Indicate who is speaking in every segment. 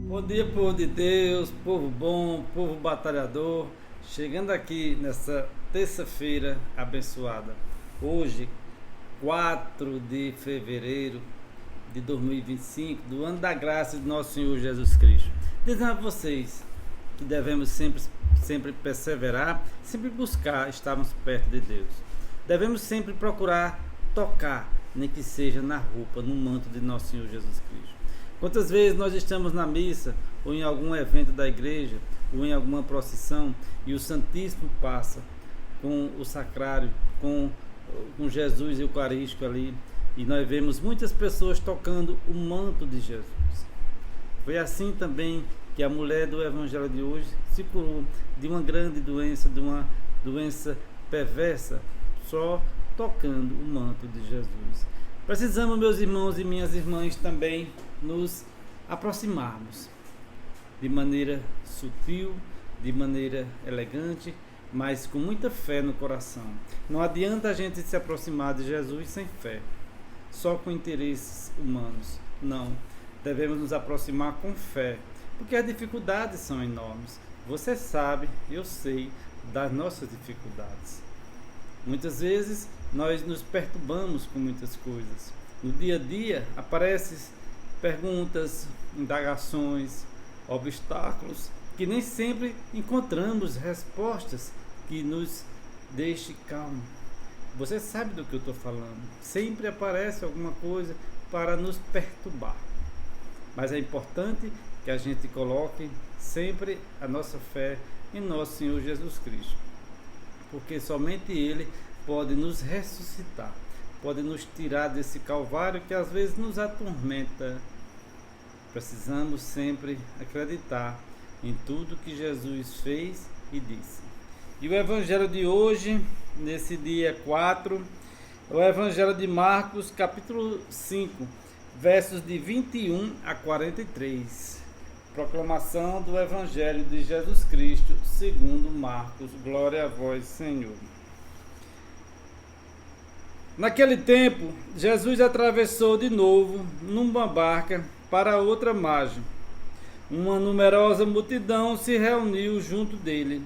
Speaker 1: Bom dia, povo de Deus, povo bom, povo batalhador, chegando aqui nessa terça-feira abençoada. Hoje, 4 de fevereiro de 2025, do ano da graça de nosso Senhor Jesus Cristo. Dizendo a vocês que devemos sempre perseverar, sempre buscar estarmos perto de Deus. Devemos sempre procurar tocar, nem que seja na roupa, no manto de nosso Senhor Jesus Cristo. Quantas vezes nós estamos na missa, ou em algum evento da igreja, ou em alguma procissão, e o Santíssimo passa com o sacrário, com Jesus Eucarístico ali, e nós vemos muitas pessoas tocando o manto de Jesus. Foi assim também que a mulher do Evangelho de hoje se curou de uma grande doença, de uma doença perversa, só tocando o manto de Jesus. Precisamos, meus irmãos e minhas irmãs, também nos aproximarmos de maneira sutil, de maneira elegante, mas com muita fé no coração. Não adianta a gente se aproximar de Jesus sem fé, só com interesses humanos. Não, devemos nos aproximar com fé, porque as dificuldades são enormes. Você sabe, eu sei das nossas dificuldades. Muitas vezes nós nos perturbamos com muitas coisas. No dia a dia aparecem perguntas, indagações, obstáculos, que nem sempre encontramos respostas que nos deixem calmo. Você sabe do que eu estou falando. Sempre aparece alguma coisa para nos perturbar. Mas é importante que a gente coloque sempre a nossa fé em nosso Senhor Jesus Cristo. Porque somente Ele pode nos ressuscitar, pode nos tirar desse calvário que às vezes nos atormenta. Precisamos sempre acreditar em tudo que Jesus fez e disse. E o Evangelho de hoje, nesse dia 4, é o Evangelho de Marcos, capítulo 5, versos de 21 a 43. Proclamação do Evangelho de Jesus Cristo, segundo Marcos. Glória a vós, Senhor. Naquele tempo, Jesus atravessou de novo numa barca para outra margem. Uma numerosa multidão se reuniu junto dele,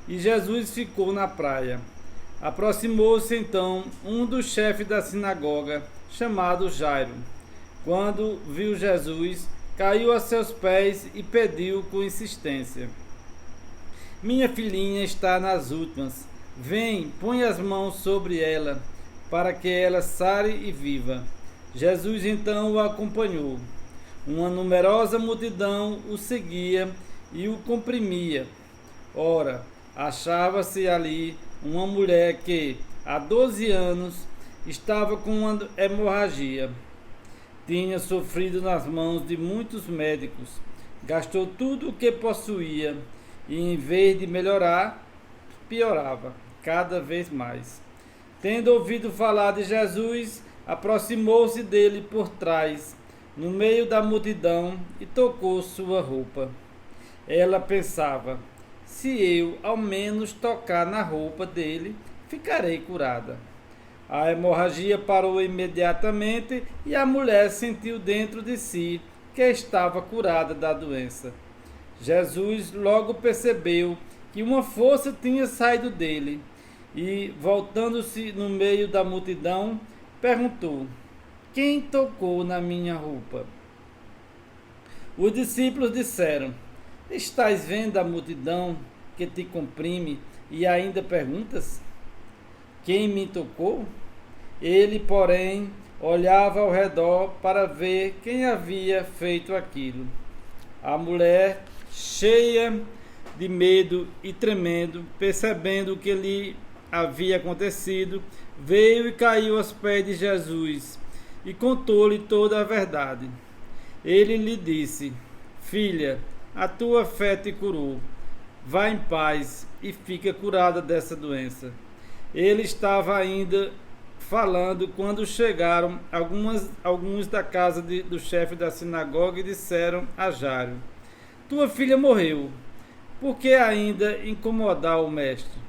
Speaker 1: e Jesus ficou na praia. Aproximou-se então um dos chefes da sinagoga, chamado Jairo. Quando viu Jesus, caiu a seus pés e pediu com insistência: Minha filhinha está nas últimas. Vem, põe as mãos sobre ela, para que ela sare e viva. Jesus então o acompanhou. Uma numerosa multidão o seguia e o comprimia. Ora, achava-se ali uma mulher que, há 12 anos, estava com uma hemorragia. Tinha sofrido nas mãos de muitos médicos, gastou tudo o que possuía e, em vez de melhorar, piorava cada vez mais. Tendo ouvido falar de Jesus, aproximou-se dele por trás, no meio da multidão, e tocou sua roupa. Ela pensava: se eu ao menos tocar na roupa dele, ficarei curada. A hemorragia parou imediatamente e a mulher sentiu dentro de si que estava curada da doença. Jesus logo percebeu que uma força tinha saído dele e, voltando-se no meio da multidão, perguntou: Quem tocou na minha roupa? Os discípulos disseram: Estás vendo a multidão que te comprime e ainda perguntas: Quem me tocou? Ele, porém, olhava ao redor para ver quem havia feito aquilo. A mulher, cheia de medo e tremendo, percebendo o que lhe havia acontecido, veio e caiu aos pés de Jesus e contou-lhe toda a verdade. Ele lhe disse: Filha, a tua fé te curou. Vá em paz e fica curada dessa doença. Ele estava ainda falando quando chegaram alguns da casa do chefe da sinagoga e disseram a Jairo: Tua filha morreu. Por que ainda incomodar o mestre?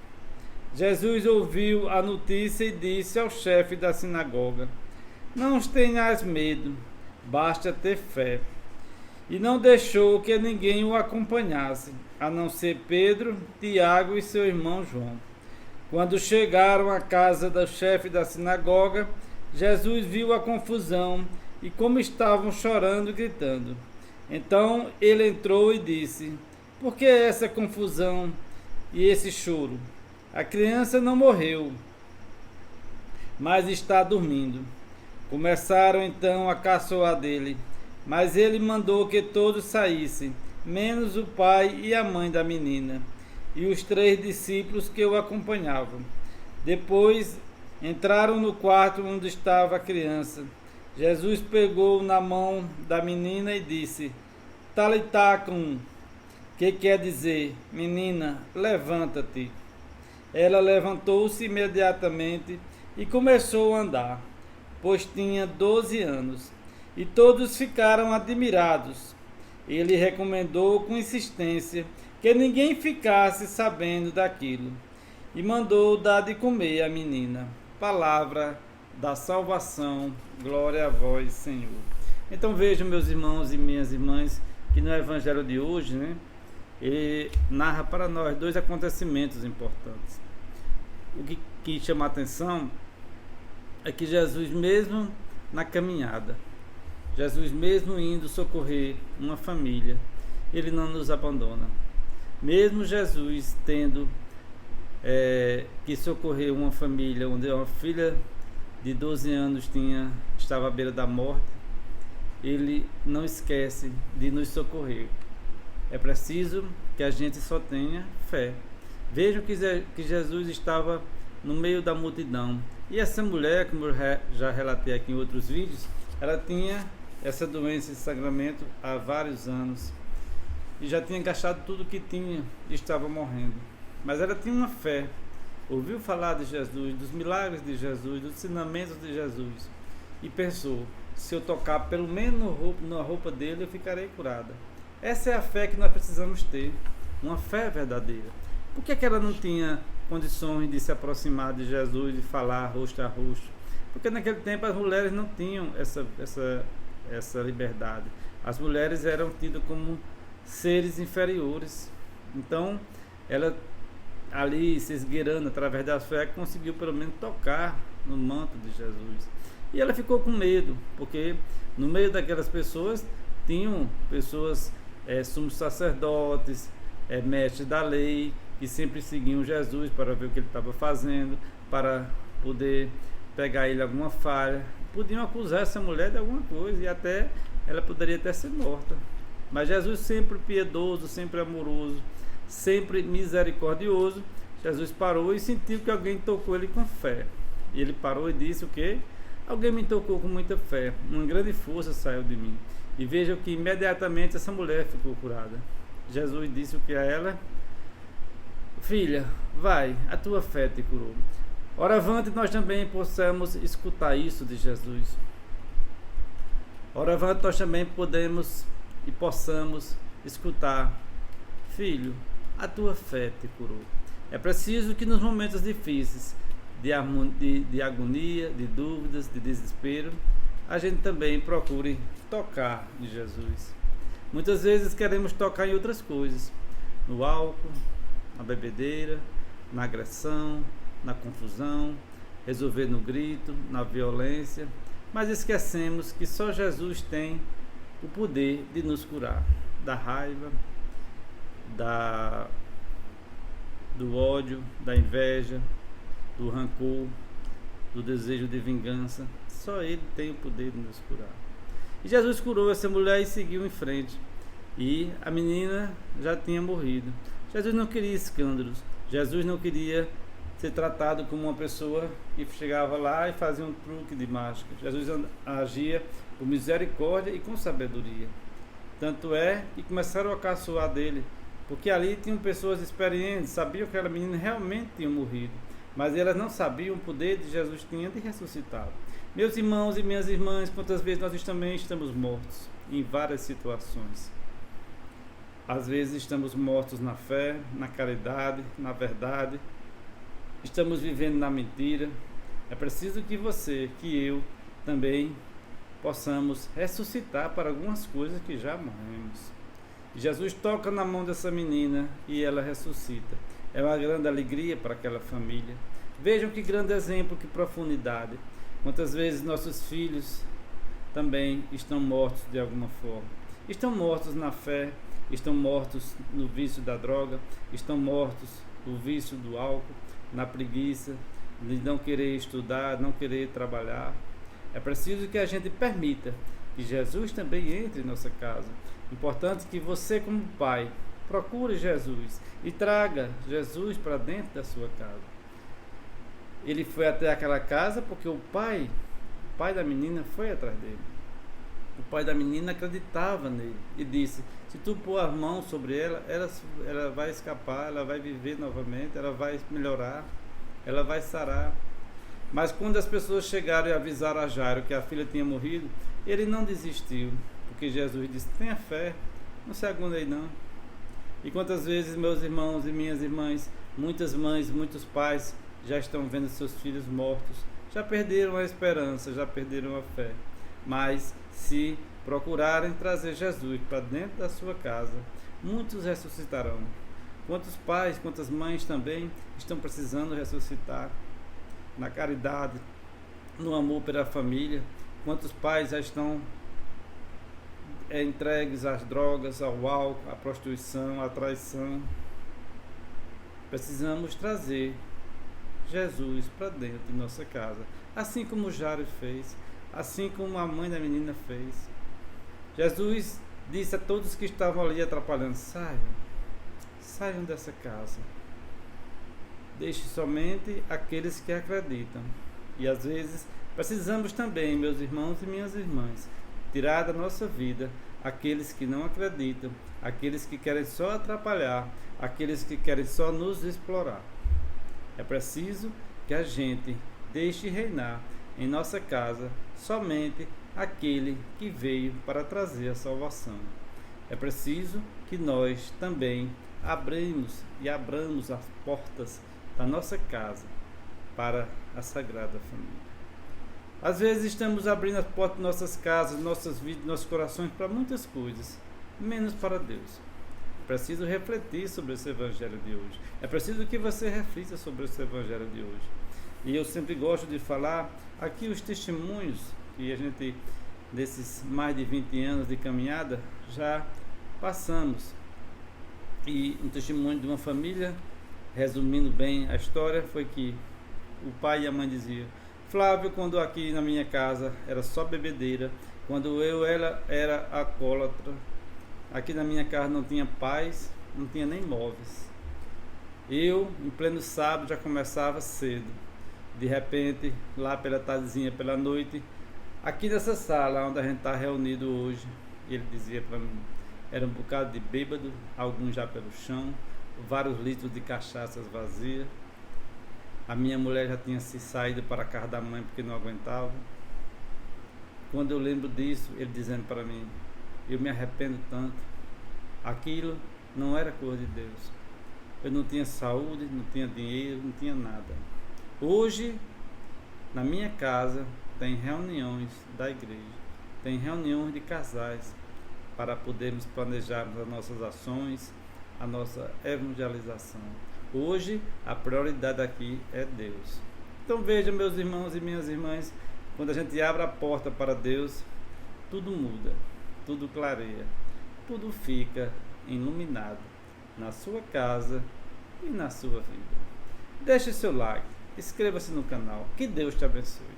Speaker 1: Jesus ouviu a notícia e disse ao chefe da sinagoga: Não tenhas medo, basta ter fé. e não deixou que ninguém o acompanhasse, a não ser Pedro, Tiago e seu irmão João. Quando chegaram à casa do chefe da sinagoga, Jesus viu a confusão e como estavam chorando e gritando. Então ele entrou e disse: Por que essa confusão e esse choro? A criança não morreu, mas está dormindo. Começaram então a caçoar dele, mas ele mandou que todos saíssem, menos o pai e a mãe da menina, e os 3 discípulos que o acompanhavam. Depois entraram no quarto onde estava a criança. Jesus pegou na mão da menina e disse: Talitá cum, que quer dizer, menina, levanta-te. Ela levantou-se imediatamente e começou a andar, pois tinha 12 anos, e todos ficaram admirados. Ele recomendou com insistência que ninguém ficasse sabendo daquilo, e mandou dar de comer à menina. Palavra da salvação, glória a vós, Senhor. Então vejam, meus irmãos e minhas irmãs, que no evangelho de hoje, ele narra para nós 2 acontecimentos importantes. O que chama a atenção é que Jesus, mesmo na caminhada, Jesus mesmo indo socorrer uma família, ele não nos abandona. Mesmo Jesus tendo que socorrer uma família onde uma filha de 12 anos estava à beira da morte, ele não esquece de nos socorrer. É preciso que a gente só tenha fé. Vejam que Jesus estava no meio da multidão. E essa mulher, como eu já relatei aqui em outros vídeos, ela tinha essa doença de sangramento há vários anos. E já tinha gastado tudo que tinha e estava morrendo. Mas ela tinha uma fé. Ouviu falar de Jesus, dos milagres de Jesus, dos ensinamentos de Jesus. E pensou: se eu tocar pelo menos na roupa dele, eu ficarei curada. Essa é a fé que nós precisamos ter. Uma fé verdadeira. Por que ela não tinha condições de se aproximar de Jesus e falar rosto a rosto? Porque naquele tempo as mulheres não tinham essa liberdade. As mulheres eram tidas como seres inferiores. Então, ela ali se esgueirando através da fé, conseguiu pelo menos tocar no manto de Jesus. E ela ficou com medo, porque no meio daquelas pessoas tinham pessoas, sumos sacerdotes, mestres da lei, que sempre seguiam Jesus para ver o que ele estava fazendo, para poder pegar ele alguma falha. Podiam acusar essa mulher de alguma coisa e até ela poderia até ser morta. Mas Jesus, sempre piedoso, sempre amoroso, sempre misericordioso, Jesus parou e sentiu que alguém tocou ele com fé. E ele parou e disse o quê? Alguém me tocou com muita fé, uma grande força saiu de mim. E vejam que imediatamente essa mulher ficou curada. Jesus disse o que a ela? Filha, vai, a tua fé te curou. Ora, avante nós também possamos escutar isso de Jesus. Ora, avante nós também podemos e possamos escutar: filho, a tua fé te curou. É preciso que nos momentos difíceis, de agonia, de dúvidas, de desespero, a gente também procure tocar em Jesus. Muitas vezes queremos tocar em outras coisas, no álcool, na bebedeira, na agressão, na confusão, resolver no grito, na violência, mas esquecemos que só Jesus tem o poder de nos curar da raiva, do ódio, da inveja, do rancor, do desejo de vingança. Só Ele tem o poder de nos curar. E Jesus curou essa mulher e seguiu em frente. E a menina já tinha morrido. Jesus não queria escândalos. Jesus não queria ser tratado como uma pessoa que chegava lá e fazia um truque de mágica. Jesus agia com misericórdia e com sabedoria. Tanto é que começaram a caçoar dele, porque ali tinham pessoas experientes, sabiam que aquela menina realmente tinha morrido, mas elas não sabiam o poder de Jesus tinha de ressuscitar. Meus irmãos e minhas irmãs, quantas vezes nós também estamos mortos em várias situações. Às vezes estamos mortos na fé, na caridade, na verdade. Estamos vivendo na mentira. É preciso que você, que eu, também possamos ressuscitar para algumas coisas que já morremos. Jesus toca na mão dessa menina e ela ressuscita. É uma grande alegria para aquela família. Vejam que grande exemplo, que profundidade. Quantas vezes nossos filhos também estão mortos de alguma forma. Estão mortos na fé, estão mortos no vício da droga, estão mortos no vício do álcool, na preguiça, de não querer estudar, não querer trabalhar. É preciso que a gente permita que Jesus também entre em nossa casa. Importante que você, como pai, procure Jesus e traga Jesus para dentro da sua casa. Ele foi até aquela casa porque o pai da menina foi atrás dele. O pai da menina acreditava nele e disse: se tu pôr as mãos sobre ela, ela vai escapar, ela vai viver novamente, ela vai melhorar, ela vai sarar. Mas quando as pessoas chegaram e avisaram a Jairo que a filha tinha morrido, ele não desistiu, porque Jesus disse: tenha fé, não se agunde aí não. E quantas vezes, meus irmãos e minhas irmãs, muitas mães, muitos pais já estão vendo seus filhos mortos, já perderam a esperança, já perderam a fé. Mas se procurarem trazer Jesus para dentro da sua casa, muitos ressuscitarão. Quantos pais, quantas mães também estão precisando ressuscitar na caridade, no amor pela família. Quantos pais já estão entregues às drogas, ao álcool, à prostituição, à traição. Precisamos trazer Jesus para dentro de nossa casa, assim como Jairo fez, assim como a mãe da menina fez. Jesus disse a todos que estavam ali atrapalhando: saiam dessa casa, deixe somente aqueles que acreditam. E às vezes precisamos também, meus irmãos e minhas irmãs, tirar da nossa vida aqueles que não acreditam, aqueles que querem só atrapalhar, aqueles que querem só nos explorar. É preciso que a gente deixe reinar em nossa casa somente aquele que veio para trazer a salvação. É preciso que nós também abramos as portas da nossa casa para a Sagrada Família. Às vezes estamos abrindo as portas de nossas casas, nossas vidas, nossos corações para muitas coisas, menos para Deus. É preciso refletir sobre esse Evangelho de hoje. É preciso que você reflita sobre esse Evangelho de hoje. E eu sempre gosto de falar aqui os testemunhos que a gente, desses mais de 20 anos de caminhada, já passamos. E um testemunho de uma família, resumindo bem a história, foi que o pai e a mãe diziam: Flávio, quando aqui na minha casa era só bebedeira, quando ela era alcoólatra, aqui na minha casa não tinha paz, não tinha nem móveis. Eu, em pleno sábado, já começava cedo. De repente, lá pela tardezinha, pela noite, aqui nessa sala onde a gente está reunido hoje, ele dizia para mim, era um bocado de bêbado, alguns já pelo chão, vários litros de cachaças vazias. A minha mulher já tinha se saído para a casa da mãe porque não aguentava. Quando eu lembro disso, ele dizendo para mim: eu me arrependo tanto. Aquilo não era coisa de Deus. Eu não tinha saúde, não tinha dinheiro, não tinha nada. Hoje, na minha casa, tem reuniões da igreja, tem reuniões de casais para podermos planejar as nossas ações, a nossa evangelização. Hoje, a prioridade aqui é Deus. Então veja, meus irmãos e minhas irmãs, quando a gente abre a porta para Deus, tudo muda, tudo clareia, tudo fica iluminado na sua casa e na sua vida. Deixe seu like, inscreva-se no canal, que Deus te abençoe.